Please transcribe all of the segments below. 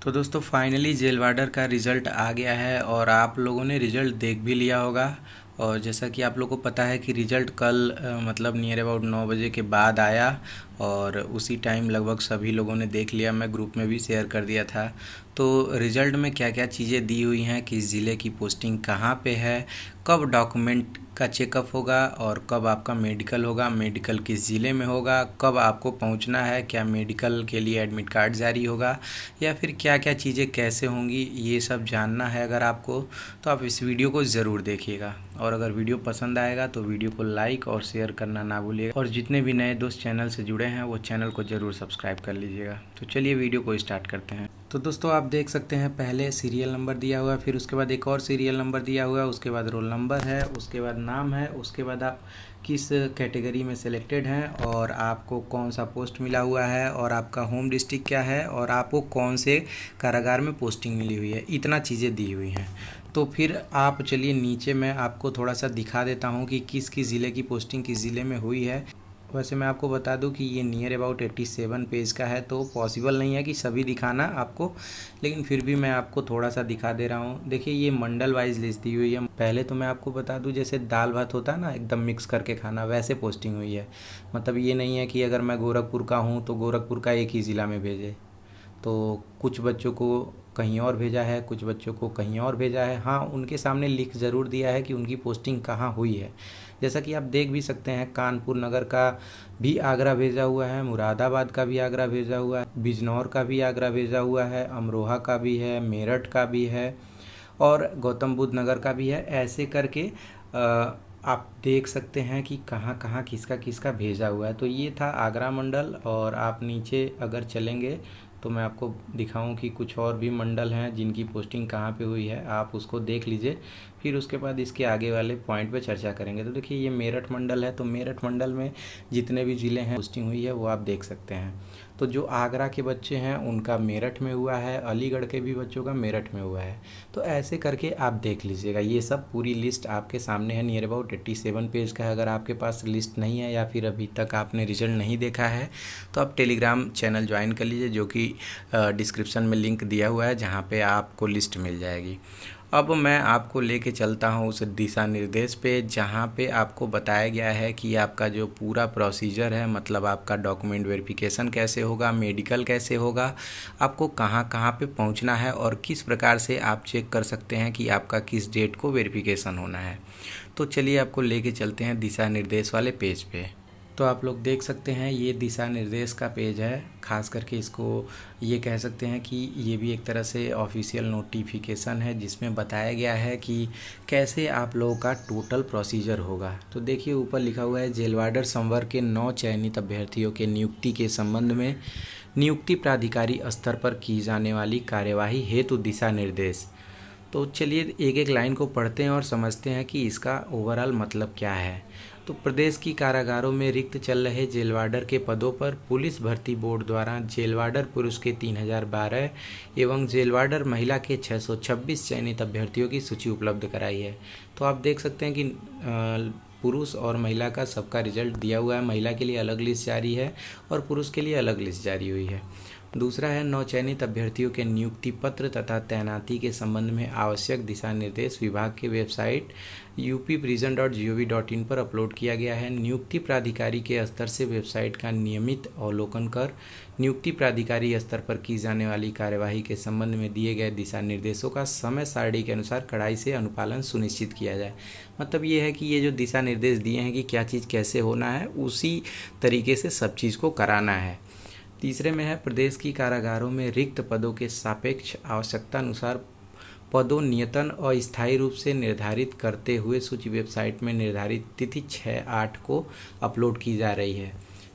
तो दोस्तों finally jail वार्डर का रिज़ल्ट आ गया है और आप लोगों ने रिज़ल्ट देख भी लिया होगा। और जैसा कि आप लोगों को पता है कि रिज़ल्ट कल मतलब नियर अबाउट 9 बजे के बाद आया और उसी टाइम लगभग सभी लोगों ने देख लिया। मैं ग्रुप में भी शेयर कर दिया था। तो रिज़ल्ट में क्या क्या चीज़ें दी हुई हैं, किस ज़िले की पोस्टिंग कहाँ पे है, कब डॉक्यूमेंट का चेकअप होगा और कब आपका मेडिकल होगा, मेडिकल किस ज़िले में होगा, कब आपको पहुंचना है, क्या मेडिकल के लिए एडमिट कार्ड जारी होगा या फिर क्या क्या चीज़ें कैसे होंगी, ये सब जानना है अगर आपको तो आप इस वीडियो को ज़रूर देखिएगा। और अगर वीडियो पसंद आएगा तो वीडियो को लाइक और शेयर करना ना भूलिएगा और जितने भी नए दोस्त चैनल से जुड़े हैं वो चैनल को ज़रूर सब्सक्राइब कर लीजिएगा। तो चलिए वीडियो को स्टार्ट करते हैं। तो दोस्तों आप देख सकते हैं पहले सीरियल नंबर दिया हुआ है, फिर उसके बाद एक और सीरियल नंबर दिया हुआ है, उसके बाद रोल नंबर है, उसके बाद नाम है, उसके बाद आप किस कैटेगरी में सिलेक्टेड हैं और आपको कौन सा पोस्ट मिला हुआ है और आपका होम डिस्ट्रिक्ट क्या है और आपको कौन से कारागार में पोस्टिंग मिली हुई है, इतना चीज़ें दी हुई हैं। तो फिर आप चलिए नीचे मैं आपको थोड़ा सा दिखा देता हूँ कि किस किस ज़िले की पोस्टिंग किस ज़िले में हुई है। वैसे मैं आपको बता दूं कि ये नियर अबाउट 87 पेज का है तो पॉसिबल नहीं है कि सभी दिखाना आपको, लेकिन फिर भी मैं आपको थोड़ा सा दिखा दे रहा हूँ। देखिए ये मंडल वाइज लिस्ट दी हुई है। पहले तो मैं आपको बता दूं जैसे दाल भात होता है ना, एकदम मिक्स करके खाना, वैसे पोस्टिंग हुई है। मतलब ये नहीं है कि अगर मैं गोरखपुर का हूँ तो गोरखपुर का एक ही ज़िला में भेजे। तो कुछ बच्चों को कहीं और भेजा है, कुछ बच्चों को कहीं और भेजा है। हाँ, उनके सामने लिख ज़रूर दिया है कि उनकी पोस्टिंग कहाँ हुई है। जैसा कि आप देख भी सकते हैं कानपुर नगर का भी आगरा भेजा हुआ है, मुरादाबाद का भी आगरा भेजा हुआ है, बिजनौर का भी आगरा भेजा हुआ है, अमरोहा का भी है, मेरठ का भी है और गौतम बुद्ध नगर का भी है। ऐसे करके आप देख सकते हैं कि कहाँ कहाँ किसका किसका भेजा हुआ है। तो ये था आगरा मंडल और आप नीचे अगर चलेंगे तो मैं आपको दिखाऊं कि कुछ और भी मंडल हैं जिनकी पोस्टिंग कहाँ पे हुई है, आप उसको देख लीजिए। फिर उसके बाद इसके आगे वाले पॉइंट पे चर्चा करेंगे। तो देखिए ये मेरठ मंडल है, तो मेरठ मंडल में जितने भी ज़िले हैं पोस्टिंग हुई है वो आप देख सकते हैं। तो जो आगरा के बच्चे हैं उनका मेरठ में हुआ है, अलीगढ़ के भी बच्चों का मेरठ में हुआ है। तो ऐसे करके आप देख लीजिएगा। ये सब पूरी लिस्ट आपके सामने है, नियर अबाउट 87 पेज का है। अगर आपके पास लिस्ट नहीं है या फिर अभी तक आपने रिजल्ट नहीं देखा है तो आप टेलीग्राम चैनल ज्वाइन कर लीजिए, जो कि डिस्क्रिप्शन में लिंक दिया हुआ है, जहाँ पे आपको लिस्ट मिल जाएगी। अब मैं आपको लेके चलता हूँ उस दिशा निर्देश पे जहाँ पे आपको बताया गया है कि आपका जो पूरा प्रोसीजर है, मतलब आपका डॉक्यूमेंट वेरिफिकेशन कैसे होगा, मेडिकल कैसे होगा, आपको कहाँ कहाँ पे पहुँचना है और किस प्रकार से आप चेक कर सकते हैं कि आपका किस डेट को वेरिफिकेशन होना है। तो चलिए आपको लेके चलते हैं दिशा निर्देश वाले पेज पे। तो आप लोग देख सकते हैं ये दिशा निर्देश का पेज है। खास करके इसको ये कह सकते हैं कि ये भी एक तरह से ऑफिशियल नोटिफिकेशन है जिसमें बताया गया है कि कैसे आप लोगों का टोटल प्रोसीजर होगा। तो देखिए ऊपर लिखा हुआ है जेल वार्डर संवर्ग के 9 चयनित अभ्यर्थियों के नियुक्ति के संबंध में नियुक्ति प्राधिकारी स्तर पर की जाने वाली कार्यवाही हेतु दिशा निर्देश। तो चलिए एक एक लाइन को पढ़ते हैं और समझते हैं कि इसका ओवरऑल मतलब क्या है। तो प्रदेश की कारागारों में रिक्त चल रहे जेल वार्डर के पदों पर पुलिस भर्ती बोर्ड द्वारा जेल वार्डर पुरुष के 3012 एवं जेल वार्डर महिला के 626 चयनित अभ्यर्थियों की सूची उपलब्ध कराई है। तो आप देख सकते हैं कि पुरुष और महिला का सबका रिजल्ट दिया हुआ है। महिला के लिए अलग लिस्ट जारी है और पुरुष के लिए अलग लिस्ट जारी हुई है। दूसरा है नवचयनित अभ्यर्थियों के नियुक्ति पत्र तथा तैनाती के संबंध में आवश्यक दिशा निर्देश विभाग के वेबसाइट upprison.gov.in पर अपलोड किया गया है। नियुक्ति प्राधिकारी के स्तर से वेबसाइट का नियमित अवलोकन कर नियुक्ति प्राधिकारी स्तर पर की जाने वाली कार्यवाही के संबंध में दिए गए दिशा निर्देशों का समय सारणी के अनुसार कड़ाई से अनुपालन सुनिश्चित किया जाए। मतलब ये है कि ये जो दिशा निर्देश दिए हैं कि क्या चीज़ कैसे होना है, उसी तरीके से सब चीज़ को कराना है। तीसरे में है प्रदेश की कारागारों में रिक्त पदों के सापेक्ष आवश्यकता अनुसार पदोन्नयन अस्थायी रूप से निर्धारित करते हुए सूची वेबसाइट में निर्धारित तिथि 6/8 को अपलोड की जा रही है।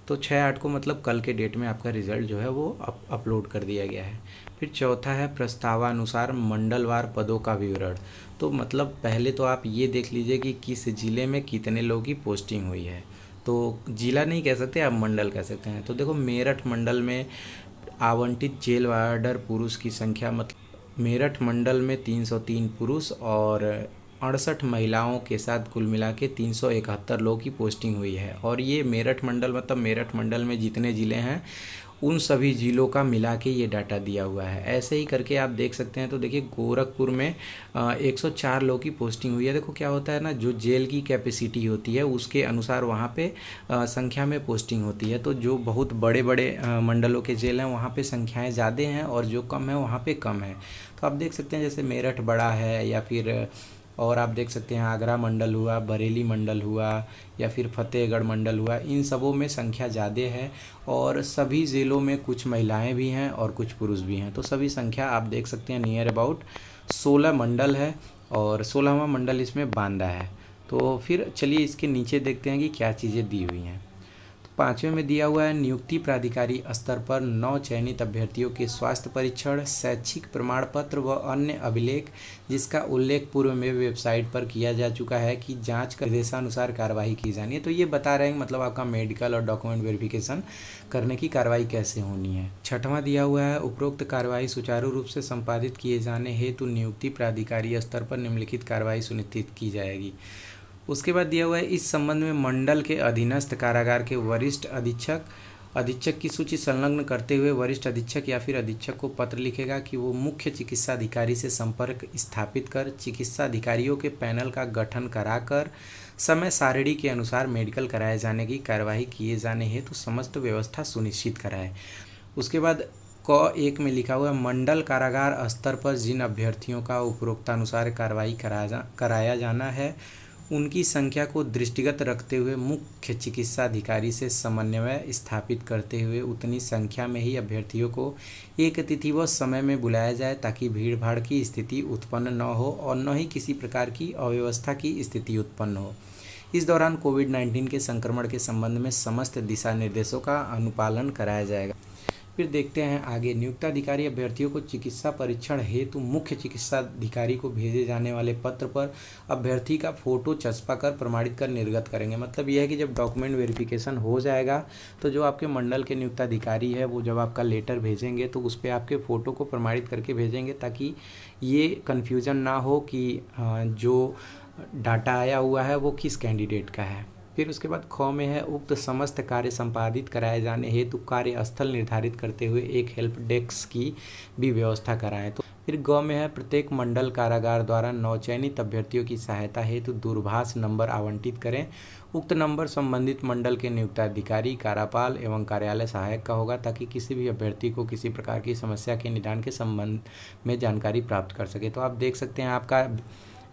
तो 6/8 को मतलब कल के डेट में आपका रिजल्ट जो है वो अपलोड कर दिया गया है। फिर चौथा है प्रस्तावानुसार मंडलवार पदों का विवरण। तो मतलब पहले तो आप ये देख लीजिए कि किस ज़िले में कितने लोगों की पोस्टिंग हुई है। तो जिला नहीं कह सकते, आप मंडल कह सकते हैं। तो देखो मेरठ मंडल में आवंटित जेल वार्डर पुरुष की संख्या, मतलब मेरठ मंडल में 303 पुरुष और 68 महिलाओं के साथ कुल मिला के 371 लोगों की पोस्टिंग हुई है। और ये मेरठ मंडल मतलब मेरठ मंडल में जितने ज़िले हैं उन सभी जिलों का मिला के ये डाटा दिया हुआ है। ऐसे ही करके आप देख सकते हैं। तो देखिए गोरखपुर में 104 लोगों की पोस्टिंग हुई है। देखो क्या होता है ना, जो जेल की कैपेसिटी होती है उसके अनुसार वहाँ पे संख्या में पोस्टिंग होती है। तो जो बहुत बड़े बड़े मंडलों के जेल हैं वहाँ पे संख्याएँ ज़्यादा हैं और जो कम है वहाँ पे कम है। तो आप देख सकते हैं जैसे मेरठ बड़ा है, या फिर और आप देख सकते हैं आगरा मंडल हुआ, बरेली मंडल हुआ, या फिर फतेहगढ़ मंडल हुआ, इन सबों में संख्या ज़्यादा है। और सभी ज़िलों में कुछ महिलाएं भी हैं और कुछ पुरुष भी हैं। तो सभी संख्या आप देख सकते हैं नियर अबाउट 16 मंडल है और 16वां मंडल इसमें बांदा है। तो फिर चलिए इसके नीचे देखते हैं कि क्या चीज़ें दी हुई हैं। पाँचवें में दिया हुआ है नियुक्ति प्राधिकारी स्तर पर 9 चयनित अभ्यर्थियों के स्वास्थ्य परीक्षण, शैक्षिक प्रमाण पत्र व अन्य अभिलेख जिसका उल्लेख पूर्व में वेबसाइट पर किया जा चुका है कि जांच कर निर्देशानुसार कार्रवाई की जानी है। तो ये बता रहे हैं मतलब आपका मेडिकल और डॉक्यूमेंट वेरिफिकेशन करने की कार्रवाई कैसे होनी है। छठवां दिया हुआ है उपरोक्त कार्रवाई सुचारू रूप से संपादित किए जाने हेतु नियुक्ति प्राधिकारी स्तर पर निम्नलिखित कार्रवाई सुनिश्चित की जाएगी। उसके बाद दिया हुआ है इस संबंध में मंडल के अधीनस्थ कारागार के वरिष्ठ अधीक्षक की सूची संलग्न करते हुए वरिष्ठ अधीक्षक या फिर अधीक्षक को पत्र लिखेगा कि वो मुख्य चिकित्सा अधिकारी से संपर्क स्थापित कर चिकित्सा अधिकारियों के पैनल का गठन कराकर समय सारिणी के अनुसार मेडिकल कराए जाने की कार्यवाही किए जाने हेतु तो समस्त व्यवस्था सुनिश्चित कराए। उसके बाद क 1 में लिखा हुआ है मंडल कारागार स्तर पर जिन अभ्यर्थियों का उपरोक्तानुसार कार्रवाई कराया जाना है उनकी संख्या को दृष्टिगत रखते हुए मुख्य चिकित्सा अधिकारी से समन्वय स्थापित करते हुए उतनी संख्या में ही अभ्यर्थियों को एक तिथि व समय में बुलाया जाए ताकि भीड़ भाड़ की स्थिति उत्पन्न न हो और न ही किसी प्रकार की अव्यवस्था की स्थिति उत्पन्न हो। इस दौरान कोविड-19 के संक्रमण के संबंध में समस्त दिशा निर्देशों का अनुपालन कराया जाएगा। फिर देखते हैं आगे। नियुक्ताधिकारी अभ्यर्थियों को चिकित्सा परीक्षण हेतु मुख्य चिकित्सा अधिकारी को भेजे जाने वाले पत्र पर अभ्यर्थी का फोटो चस्पा कर प्रमाणित कर निर्गत करेंगे। मतलब यह है कि जब डॉक्यूमेंट वेरिफिकेशन हो जाएगा तो जो आपके मंडल के नियुक्ताधिकारी है वो जब आपका लेटर भेजेंगे तो उस पर आपके फ़ोटो को प्रमाणित करके भेजेंगे ताकि ये कन्फ्यूज़न ना हो कि जो डाटा आया हुआ है वो किस कैंडिडेट का है। फिर उसके बाद ख में है उक्त समस्त कार्य संपादित कराए जाने हेतु कार्यस्थल निर्धारित करते हुए एक हेल्प डेस्क की भी व्यवस्था कराएं। तो फिर ग में है प्रत्येक मंडल कारागार द्वारा नवचयनित अभ्यर्थियों की सहायता हेतु दूरभाष नंबर आवंटित करें। उक्त नंबर संबंधित मंडल के नियुक्ताधिकारी, कार्यपाल एवं कार्यालय सहायक का होगा ताकि किसी भी अभ्यर्थी को किसी प्रकार की समस्या के निदान के संबंध में जानकारी प्राप्त कर सके। तो आप देख सकते हैं आपका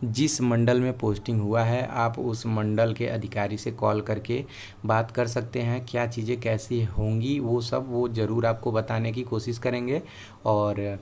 जिस मंडल में पोस्टिंग हुआ है आप उस मंडल के अधिकारी से कॉल करके बात कर सकते हैं। क्या चीज़ें कैसी होंगी वो सब वो ज़रूर आपको बताने की कोशिश करेंगे। और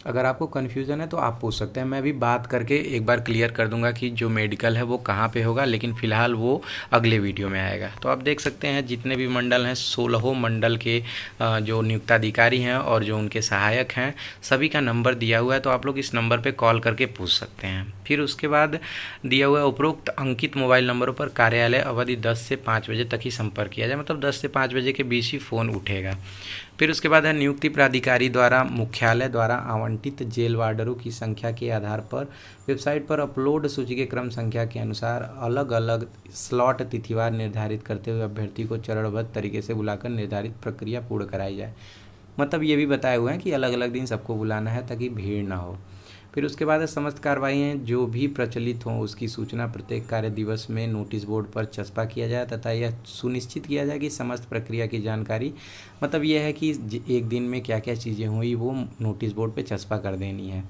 अगर आपको कन्फ्यूज़न है तो आप पूछ सकते हैं, मैं भी बात करके एक बार क्लियर कर दूंगा कि जो मेडिकल है वो कहाँ पे होगा, लेकिन फ़िलहाल वो अगले वीडियो में आएगा। तो आप देख सकते हैं जितने भी मंडल हैं 16 मंडल के जो नियुक्ताधिकारी हैं और जो उनके सहायक हैं सभी का नंबर दिया हुआ है। तो आप लोग इस नंबर पर कॉल करके पूछ सकते हैं। फिर उसके बाद दिया हुआ है उपरोक्त अंकित मोबाइल नंबरों पर कार्यालय अवधि 10 से 5 बजे तक ही संपर्क किया जाए। मतलब 10 से 5 बजे के बीच ही फ़ोन उठेगा। फिर उसके बाद है नियुक्ति प्राधिकारी द्वारा मुख्यालय द्वारा आवंटित जेल वार्डरों की संख्या के आधार पर वेबसाइट पर अपलोड सूची के क्रम संख्या के अनुसार अलग अलग स्लॉट तिथिवार निर्धारित करते हुए अभ्यर्थी को चरणबद्ध तरीके से बुलाकर निर्धारित प्रक्रिया पूर्ण कराई जाए। मतलब ये भी बताए हुए हैं कि अलग अलग दिन सबको बुलाना है ताकि भीड़ ना हो। फिर उसके बाद समस्त कार्रवाइयाँ जो भी प्रचलित हों उसकी सूचना प्रत्येक कार्य दिवस में नोटिस बोर्ड पर चस्पा किया जाए तथा यह सुनिश्चित किया जाए कि समस्त प्रक्रिया की जानकारी, मतलब यह है कि एक दिन में क्या क्या चीज़ें हुई वो नोटिस बोर्ड पे चस्पा कर देनी है।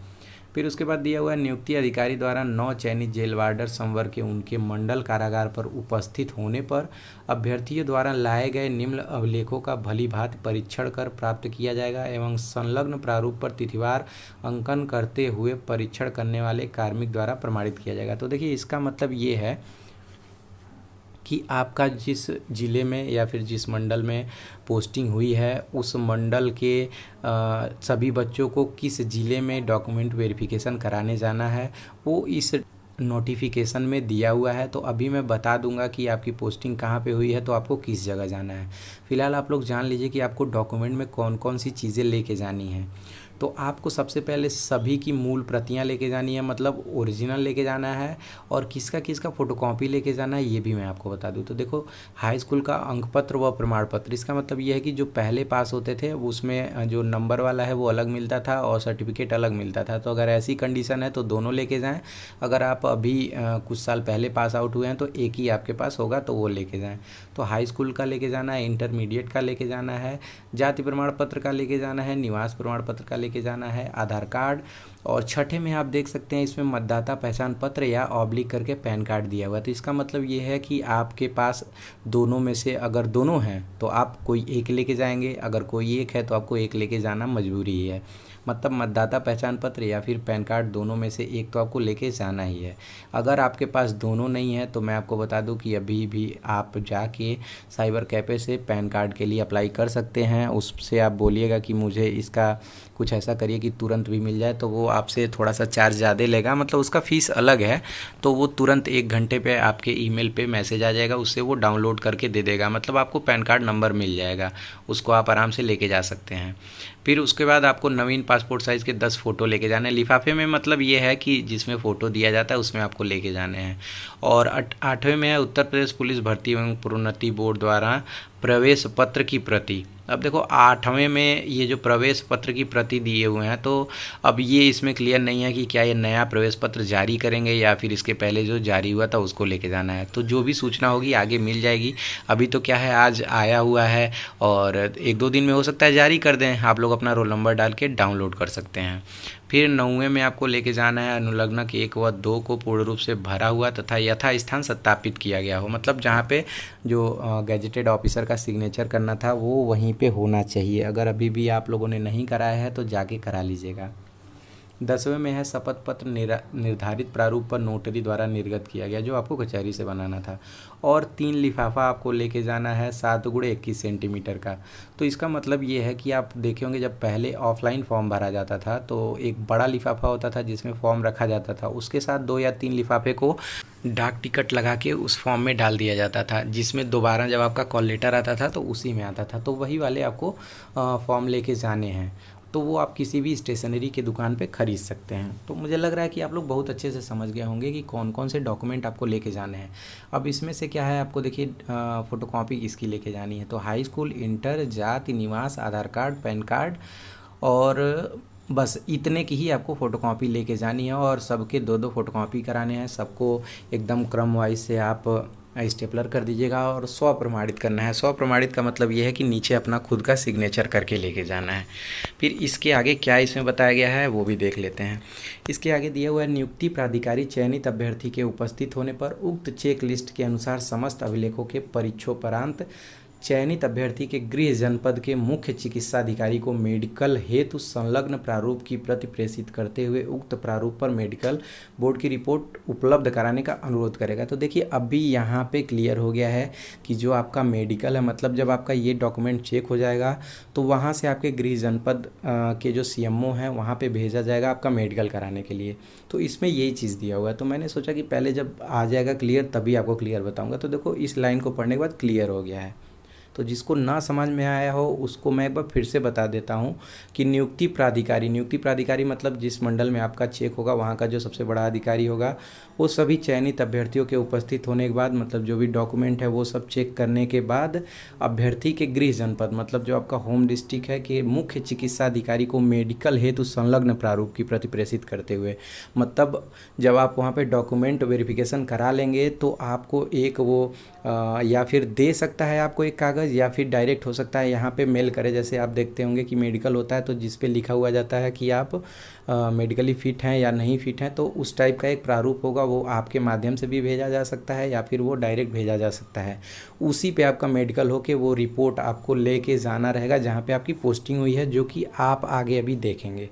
फिर उसके बाद दिया हुआ है नियुक्ति अधिकारी द्वारा 9 चयनित जेल वार्डर संवर्ग के उनके मंडल कारागार पर उपस्थित होने पर अभ्यर्थियों द्वारा लाए गए निम्न अभिलेखों का भलीभांति परीक्षण कर प्राप्त किया जाएगा एवं संलग्न प्रारूप पर तिथिवार अंकन करते हुए परीक्षण करने वाले कार्मिक द्वारा प्रमाणित किया जाएगा। तो देखिए इसका मतलब ये है कि आपका जिस ज़िले में या फिर जिस मंडल में पोस्टिंग हुई है उस मंडल के सभी बच्चों को किस ज़िले में डॉक्यूमेंट वेरिफिकेशन कराने जाना है वो इस नोटिफिकेशन में दिया हुआ है। तो अभी मैं बता दूंगा कि आपकी पोस्टिंग कहाँ पे हुई है तो आपको किस जगह जाना है। फ़िलहाल आप लोग जान लीजिए कि आपको डॉक्यूमेंट में कौन कौन सी चीज़ें लेके जानी हैं। तो आपको सबसे पहले सभी की मूल प्रतियां लेके जानी है, मतलब ओरिजिनल लेके जाना है, और किसका किसका फ़ोटोकॉपी लेके जाना है ये भी मैं आपको बता दूँ। तो देखो, हाई स्कूल का अंक पत्र व प्रमाण पत्र, इसका मतलब ये है कि जो पहले पास होते थे उसमें जो नंबर वाला है वो अलग मिलता था और सर्टिफिकेट अलग मिलता था। तो अगर ऐसी कंडीशन है तो दोनों लेके जाएं। अगर आप अभी कुछ साल पहले पास आउट हुए हैं तो एक ही आपके पास होगा, तो वो लेके जाएं। तो हाई स्कूल का लेके जाना है, इंटरमीडिएट का लेके जाना है, जाति प्रमाण पत्र का लेके जाना है, निवास प्रमाण पत्र का लेके जाना है, आधार कार्ड, और छठे में आप देख सकते हैं इसमें मतदाता पहचान पत्र या ऑब्लिक करके पैन कार्ड दिया हुआ है। तो इसका मतलब ये है कि आपके पास दोनों में से अगर दोनों हैं तो आप कोई एक लेके जाएंगे, अगर कोई एक है तो आपको एक लेके जाना मजबूरी ही है। मतलब मतदाता पहचान पत्र या फिर पैन कार्ड, दोनों में से एक तो आपको लेके जाना ही है। अगर आपके पास दोनों नहीं है तो मैं आपको बता दूं कि अभी भी आप जाके साइबर कैफ़े से पैन कार्ड के लिए अप्लाई कर सकते हैं। उससे आप बोलिएगा कि मुझे इसका कुछ ऐसा करिए कि तुरंत भी मिल जाए, तो वो आपसे थोड़ा सा चार्ज ज़्यादा लेगा, मतलब उसका फ़ीस अलग है। तो वो तुरंत 1 घंटे पे आपके ईमेल पे मैसेज आ जाएगा, उससे वो डाउनलोड करके दे देगा, मतलब आपको पैन कार्ड नंबर मिल जाएगा, उसको आप आराम से लेके जा सकते हैं। फिर उसके बाद आपको नवीन पासपोर्ट साइज़ के 10 फ़ोटो लेके जाने हैं लिफाफे में, मतलब ये है कि जिसमें फ़ोटो दिया जाता है उसमें आपको लेके जाने हैं। और 8वें में है उत्तर प्रदेश पुलिस भर्ती एवं प्रोन्नति बोर्ड द्वारा प्रवेश पत्र की प्रति। अब देखो 8वें में ये जो प्रवेश पत्र की प्रति दिए हुए हैं, तो अब ये इसमें क्लियर नहीं है कि क्या ये नया प्रवेश पत्र जारी करेंगे या फिर इसके पहले जो जारी हुआ था उसको लेके जाना है। तो जो भी सूचना होगी आगे मिल जाएगी। अभी तो क्या है, आज आया हुआ है और 1-2 दिन में हो सकता है जारी कर दें। आप लोग अपना रोल नंबर डाल के डाउनलोड कर सकते हैं। फिर 9वें में आपको लेके जाना है अनुलग्नक 1 व 2 को पूर्ण रूप से भरा हुआ तथा यथास्थान सत्यापित किया गया हो, मतलब जहाँ पे जो गैजेटेड ऑफिसर का सिग्नेचर करना था वो वहीं पे होना चाहिए। अगर अभी भी आप लोगों ने नहीं कराया है तो जाके करा लीजिएगा। 10वें में है शपथ पत्र निर्धारित प्रारूप पर नोटरी द्वारा निर्गत किया गया, जो आपको कचहरी से बनाना था। और 3 लिफाफा आपको लेके जाना है 7x21 सेंटीमीटर का। तो इसका मतलब ये है कि आप देखे होंगे जब पहले ऑफलाइन फॉर्म भरा जाता था तो एक बड़ा लिफाफा होता था जिसमें फॉर्म रखा जाता था, उसके साथ 2 या 3 लिफाफे को डाक टिकट लगा के उस फॉर्म में डाल दिया जाता था, जिसमें दोबारा जब आपका कॉल लेटर आता था तो उसी में आता था। तो वही वाले आपको फॉर्म लेके जाने हैं। तो वो आप किसी भी स्टेशनरी के दुकान पे ख़रीद सकते हैं। तो मुझे लग रहा है कि आप लोग बहुत अच्छे से समझ गए होंगे कि कौन कौन से डॉक्यूमेंट आपको लेके जाने हैं। अब इसमें से क्या है, आपको देखिए फ़ोटोकॉपी किसकी लेके जानी है। तो हाई स्कूल, इंटर, जाति, निवास, आधार कार्ड, पैन कार्ड, और बस इतने की ही आपको फ़ोटोकॉपी लेके जानी है और सबके 2-2 फ़ोटोकॉपी कराने हैं। सबको एकदम क्रम वाइज से आप स्टेपलर कर दीजिएगा और स्वप्रमाणित करना है। स्वप्रमाणित का मतलब ये है कि नीचे अपना खुद का सिग्नेचर करके लेके जाना है। फिर इसके आगे क्या इसमें बताया गया है वो भी देख लेते हैं। इसके आगे दिया हुआ है, नियुक्ति प्राधिकारी चयनित अभ्यर्थी के उपस्थित होने पर उक्त चेक लिस्ट के अनुसार समस्त अभिलेखों के परीक्षोपरांत चयनित अभ्यर्थी के गृह जनपद के मुख्य चिकित्साधिकारी को मेडिकल हेतु संलग्न प्रारूप की प्रति प्रेषित करते हुए उक्त प्रारूप पर मेडिकल बोर्ड की रिपोर्ट उपलब्ध कराने का अनुरोध करेगा। तो देखिए अभी यहाँ पे क्लियर हो गया है कि जो आपका मेडिकल है, मतलब जब आपका ये डॉक्यूमेंट चेक हो जाएगा तो वहाँ से आपके गृह जनपद के जो CMO हैं वहाँ पे भेजा जाएगा आपका मेडिकल कराने के लिए। तो इसमें यही चीज़ दिया हुआ है। तो मैंने सोचा कि पहले जब आ जाएगा क्लियर तभी आपको क्लियर बताऊँगा। तो देखो इस लाइन को पढ़ने के बाद क्लियर हो गया है। तो जिसको ना समझ में आया हो उसको मैं एक बार फिर से बता देता हूँ कि नियुक्ति प्राधिकारी मतलब जिस मंडल में आपका चेक होगा वहाँ का जो सबसे बड़ा अधिकारी होगा वो सभी चयनित अभ्यर्थियों के उपस्थित होने के बाद, मतलब जो भी डॉक्यूमेंट है वो सब चेक करने के बाद अभ्यर्थी के गृह जनपद, मतलब जो आपका होम डिस्ट्रिक्ट है, कि मुख्य चिकित्सा अधिकारी को मेडिकल हेतु संलग्न प्रारूप की प्रति प्रेषित करते हुए, मतलब जब आप वहाँ पे डॉक्यूमेंट वेरिफिकेशन करा लेंगे तो आपको एक वो या फिर दे सकता है आपको एक कागज़, या फिर डायरेक्ट हो सकता है यहाँ पे मेल करे। जैसे आप देखते होंगे कि मेडिकल होता है तो जिस पे लिखा हुआ जाता है कि आप मेडिकली फ़िट हैं या नहीं फ़िट हैं, तो उस टाइप का एक प्रारूप होगा, वो आपके माध्यम से भी भेजा जा सकता है या फिर वो डायरेक्ट भेजा जा सकता है। उसी पे आपका मेडिकल होके वो रिपोर्ट आपको लेके जाना रहेगा जहाँ पे आपकी पोस्टिंग हुई है, जो कि आप आगे अभी देखेंगे।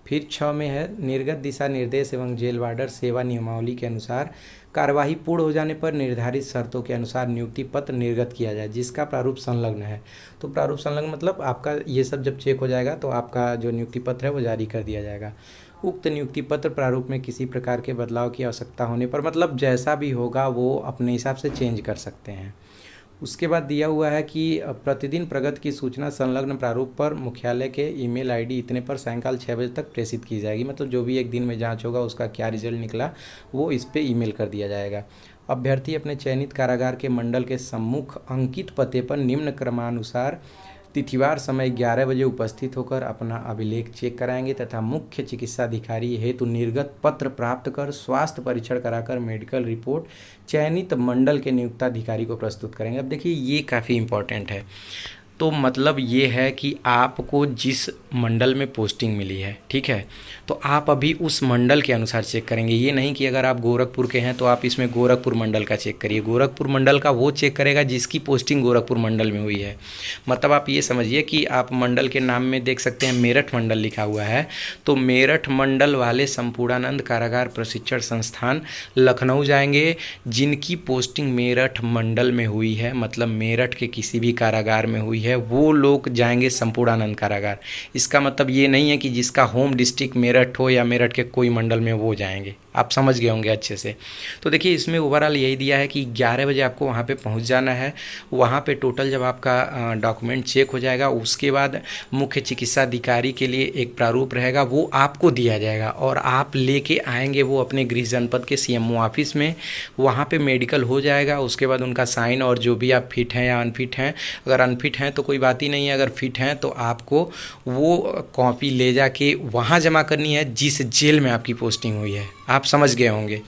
फिर 6 में है, निर्गत दिशा निर्देश एवं जेल वार्डर सेवा नियमावली के अनुसार कार्यवाही पूर्ण हो जाने पर निर्धारित शर्तों के अनुसार नियुक्ति पत्र निर्गत किया जाए जिसका प्रारूप संलग्न है। तो प्रारूप संलग्न मतलब आपका ये सब जब चेक हो जाएगा तो आपका जो नियुक्ति पत्र है वो जारी कर दिया जाएगा। उक्त नियुक्ति पत्र प्रारूप में किसी प्रकार के बदलाव की आवश्यकता होने पर, मतलब जैसा भी होगा वो अपने हिसाब से चेंज कर सकते हैं। उसके बाद दिया हुआ है कि प्रतिदिन प्रगति की सूचना संलग्न प्रारूप पर मुख्यालय के ईमेल आईडी इतने पर सायंकाल 6 बजे तक प्रेषित की जाएगी। मतलब जो भी एक दिन में जांच होगा उसका क्या रिजल्ट निकला वो इस पे ईमेल कर दिया जाएगा। अभ्यर्थी अपने चयनित कारागार के मंडल के सम्मुख अंकित पते पर निम्न क्रमानुसार तिथिवार समय 11 बजे उपस्थित होकर अपना अभिलेख चेक कराएंगे तथा मुख्य चिकित्साधिकारी हेतु निर्गत पत्र प्राप्त कर स्वास्थ्य परीक्षण कराकर मेडिकल रिपोर्ट चयनित मंडल के नियुक्ताधिकारी को प्रस्तुत करेंगे। अब देखिए ये काफ़ी इम्पोर्टेंट है। तो मतलब ये है कि आपको जिस मंडल में पोस्टिंग मिली है, ठीक है, तो आप अभी उस मंडल के अनुसार चेक करेंगे। ये नहीं कि अगर आप गोरखपुर के हैं तो आप इसमें गोरखपुर मंडल का चेक करिए। गोरखपुर मंडल का वो चेक करेगा जिसकी पोस्टिंग गोरखपुर मंडल में हुई है। मतलब आप ये समझिए कि आप मंडल के नाम में देख सकते हैं मेरठ मंडल लिखा हुआ है, तो मेरठ मंडल वाले संपूर्णानंद कारागार प्रशिक्षण संस्थान लखनऊ जाएंगे जिनकी पोस्टिंग मेरठ मंडल में हुई है, मतलब मेरठ के किसी भी कारागार में हुई है, वो लोग जाएंगे संपूर्णानंद कारागार। इसका मतलब ये नहीं है कि जिसका होम डिस्ट्रिक्ट मेरठ हो या मेरठ के कोई मंडल में वो जाएंगे। आप समझ गए होंगे अच्छे से। तो देखिए इसमें ओवरऑल यही दिया है कि 11 बजे आपको वहाँ पे पहुँच जाना है। वहाँ पे टोटल जब आपका डॉक्यूमेंट चेक हो जाएगा उसके बाद मुख्य चिकित्सा अधिकारी के लिए एक प्रारूप रहेगा, वो आपको दिया जाएगा और आप लेके आएंगे वो अपने गृह जनपद के सीएमओ ऑफिस में। वहाँ पे मेडिकल हो जाएगा, उसके बाद उनका साइन और जो भी आप फिट हैं या अनफिट हैं, अगर अनफिट हैं तो कोई बात ही नहीं है, अगर फिट हैं तो आपको वो कॉपी ले जाके वहाँ जमा करनी है जिस जेल में आपकी पोस्टिंग हुई है। आप समझ गए होंगे।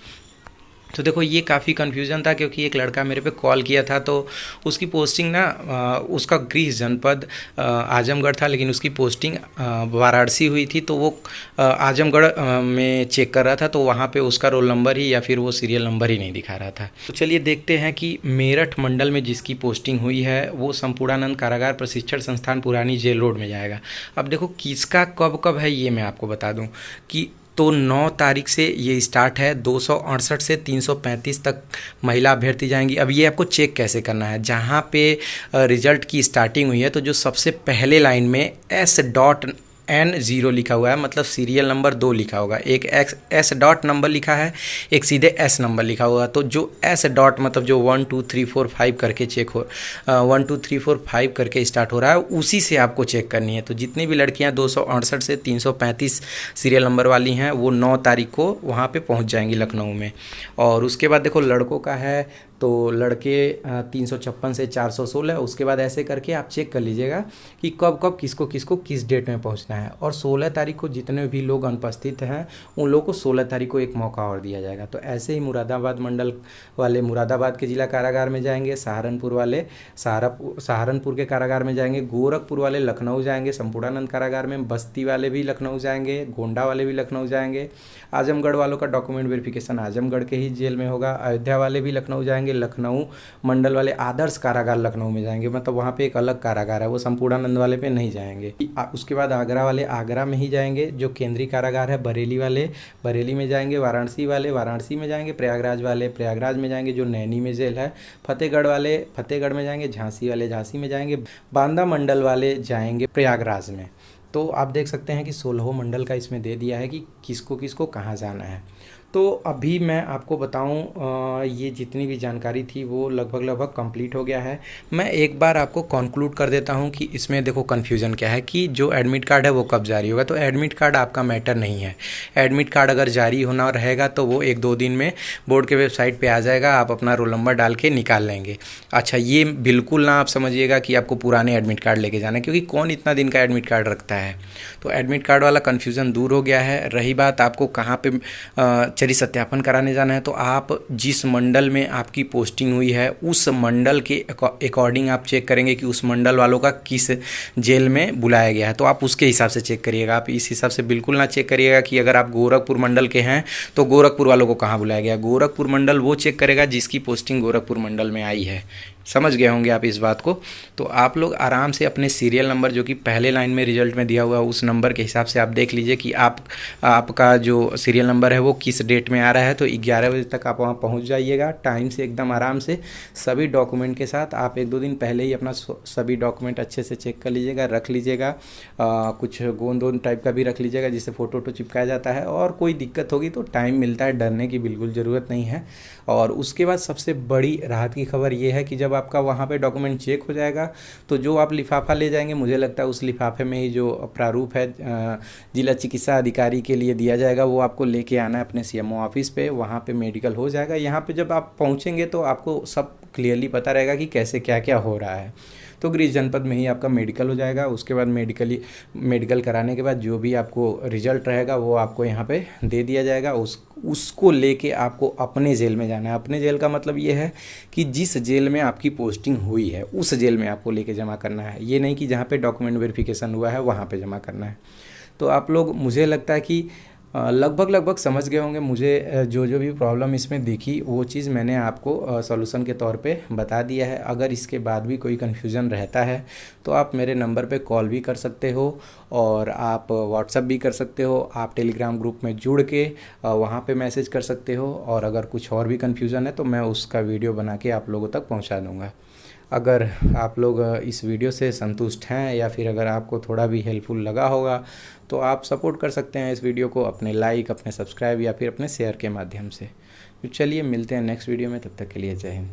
तो देखो ये काफ़ी कन्फ्यूज़न था क्योंकि एक लड़का मेरे पे कॉल किया था तो उसकी पोस्टिंग ना उसका गृह जनपद आजमगढ़ था, लेकिन उसकी पोस्टिंग वाराणसी हुई थी, तो वो आजमगढ़ में चेक कर रहा था, तो वहाँ पे उसका रोल नंबर ही या फिर वो सीरियल नंबर ही नहीं दिखा रहा था। तो चलिए देखते हैं कि मेरठ मंडल में जिसकी पोस्टिंग हुई है वो संपूर्णानंद कारागार प्रशिक्षण संस्थान पुरानी जेल रोड में जाएगा। अब देखो किसका कब कब है ये मैं आपको बता दूँ कि तो 9 तारीख से ये स्टार्ट है, 268 से 335 तक महिला अभ्यर्थी जाएंगी। अब ये आपको चेक कैसे करना है, जहाँ पे रिजल्ट की स्टार्टिंग हुई है तो जो सबसे पहले लाइन में S.N0 लिखा हुआ है, मतलब सीरियल नंबर 2 लिखा होगा, एक S डॉट नंबर लिखा है, एक सीधे S नंबर लिखा हुआ। तो जो S डॉट मतलब जो 1 2 3 4 5 करके चेक हो 1 2 3 4 5 करके स्टार्ट हो रहा है उसी से आपको चेक करनी है। तो जितनी भी लड़कियां 268 से 335 सीरियल नंबर वाली हैं वो 9 तारीख को वहाँ पे पहुँच जाएंगी लखनऊ में। और उसके बाद देखो लड़कों का है तो लड़के 356 से 416। उसके बाद ऐसे करके आप चेक कर लीजिएगा कि कब कब किसको किसको किस डेट में पहुंचना है। और 16 तारीख को जितने भी लोग अनुपस्थित हैं उन लोगों को 16 तारीख को एक मौका और दिया जाएगा। तो ऐसे ही मुरादाबाद मंडल वाले मुरादाबाद के जिला कारागार में जाएंगे, सहारनपुर वाले सहारनपुर के कारागार में जाएंगे, गोरखपुर वाले लखनऊ जाएंगे संपूर्णानंद कारागार में, बस्ती वाले भी लखनऊ जाएंगे, गोंडा वाले भी लखनऊ जाएंगे, आजमगढ़ वालों का डॉक्यूमेंट वेरिफिकेशन आजमगढ़ के ही जेल में होगा, अयोध्या वाले भी लखनऊ जाएंगे, लखनऊ मंडल वाले आदर्श कारागार लखनऊ में जाएंगे, मतलब वहाँ पे एक अलग कारागार है, वो संपूर्णानंद वाले पे नहीं जाएंगे। उसके बाद आगरा वाले आगरा में ही जाएंगे, जो केंद्रीय कारागार है बरेली वाले बरेली में जाएंगे, वाराणसी वाले वाराणसी में जाएंगे, प्रयागराज वाले प्रयागराज में जाएंगे जो नैनी में जेल है, फतेहगढ़ वाले फतेहगढ़ में जाएंगे, झांसी वाले झांसी में जाएंगे, बांदा मंडल वाले जाएंगे प्रयागराज में। तो आप देख सकते हैं कि 16 मंडल का इसमें दे दिया है कि किसको किसको कहाँ जाना है। तो अभी मैं आपको बताऊं ये जितनी भी जानकारी थी वो लगभग कंप्लीट हो गया है। मैं एक बार आपको कंक्लूड कर देता हूं कि इसमें देखो कन्फ्यूज़न क्या है कि जो एडमिट कार्ड है वो कब जारी होगा। तो एडमिट कार्ड आपका मैटर नहीं है। एडमिट कार्ड अगर जारी होना रहेगा तो वो 1-2 दिन में बोर्ड के वेबसाइट पर आ जाएगा, आप अपना रोल नंबर डाल के निकाल लेंगे। अच्छा ये बिल्कुल ना आप समझिएगा कि आपको पुराने एडमिट कार्ड लेके जाना है, क्योंकि कौन इतना दिन का एडमिट कार्ड रखता है। तो एडमिट कार्ड वाला कन्फ्यूज़न दूर हो गया है। रही बात आपको कहाँ पे चरित्र सत्यापन कराने जाना है, तो आप जिस मंडल में आपकी पोस्टिंग हुई है उस मंडल के अकॉर्डिंग आप चेक करेंगे कि उस मंडल वालों का किस जेल में बुलाया गया है, तो आप उसके हिसाब से चेक करिएगा। आप इस हिसाब से बिल्कुल ना चेक करिएगा कि अगर आप गोरखपुर मंडल के हैं तो गोरखपुर वालों को कहाँ बुलाया गया। गोरखपुर मंडल वो चेक करेगा जिसकी पोस्टिंग गोरखपुर मंडल में आई है। समझ गए होंगे आप इस बात को। तो आप लोग आराम से अपने सीरियल नंबर जो कि पहले लाइन में रिजल्ट में दिया हुआ है उस नंबर के हिसाब से आप देख लीजिए कि आपका जो सीरियल नंबर है वो किस डेट में आ रहा है। तो 11 बजे तक आप वहाँ पहुँच जाइएगा टाइम से, एकदम आराम से सभी डॉक्यूमेंट के साथ। आप 1-2 दिन पहले ही अपना सभी डॉक्यूमेंट अच्छे से चेक कर लीजिएगा, रख लीजिएगा। कुछ गोंद टाइप का भी रख लीजिएगा जिससे फ़ोटो चिपकाया जाता है। और कोई दिक्कत होगी तो टाइम मिलता है, डरने की बिल्कुल ज़रूरत नहीं है। और उसके बाद सबसे बड़ी राहत की खबर ये है कि जब आपका वहाँ पे डॉक्यूमेंट चेक हो जाएगा तो जो आप लिफाफा ले जाएंगे, मुझे लगता है उस लिफाफे में ही जो प्रारूप है जिला चिकित्सा अधिकारी के लिए दिया जाएगा, वो आपको लेके आना है अपने सीएमओ ऑफिस पे। वहाँ पे मेडिकल हो जाएगा। यहाँ पे जब आप पहुँचेंगे तो आपको सब क्लियरली पता रहेगा कि कैसे क्या क्या हो रहा है। तो गृह जनपद में ही आपका मेडिकल हो जाएगा। उसके बाद मेडिकल कराने के बाद जो भी आपको रिजल्ट रहेगा वो आपको यहाँ पे दे दिया जाएगा। उसको लेके आपको अपने जेल में जाना है। अपने जेल का मतलब ये है कि जिस जेल में आपकी पोस्टिंग हुई है उस जेल में आपको लेके जमा करना है। ये नहीं कि जहाँ पे डॉक्यूमेंट वेरिफिकेशन हुआ है वहाँ पे जमा करना है। तो आप लोग, मुझे लगता है कि लगभग समझ गए होंगे। मुझे जो जो भी प्रॉब्लम इसमें दिखी वो चीज़ मैंने आपको सॉल्यूशन के तौर पे बता दिया है। अगर इसके बाद भी कोई कन्फ्यूज़न रहता है तो आप मेरे नंबर पे कॉल भी कर सकते हो और आप व्हाट्सअप भी कर सकते हो। आप टेलीग्राम ग्रुप में जुड़ के वहाँ पे मैसेज कर सकते हो। और अगर कुछ और भी कन्फ्यूज़न है तो मैं उसका वीडियो बना के आप लोगों तक पहुँचा दूँगा। अगर आप लोग इस वीडियो से संतुष्ट हैं या फिर अगर आपको थोड़ा भी हेल्पफुल लगा होगा तो आप सपोर्ट कर सकते हैं इस वीडियो को अपने लाइक, अपने सब्सक्राइब या फिर अपने शेयर के माध्यम से। तो चलिए मिलते हैं नेक्स्ट वीडियो में, तब तक के लिए जय हिंद।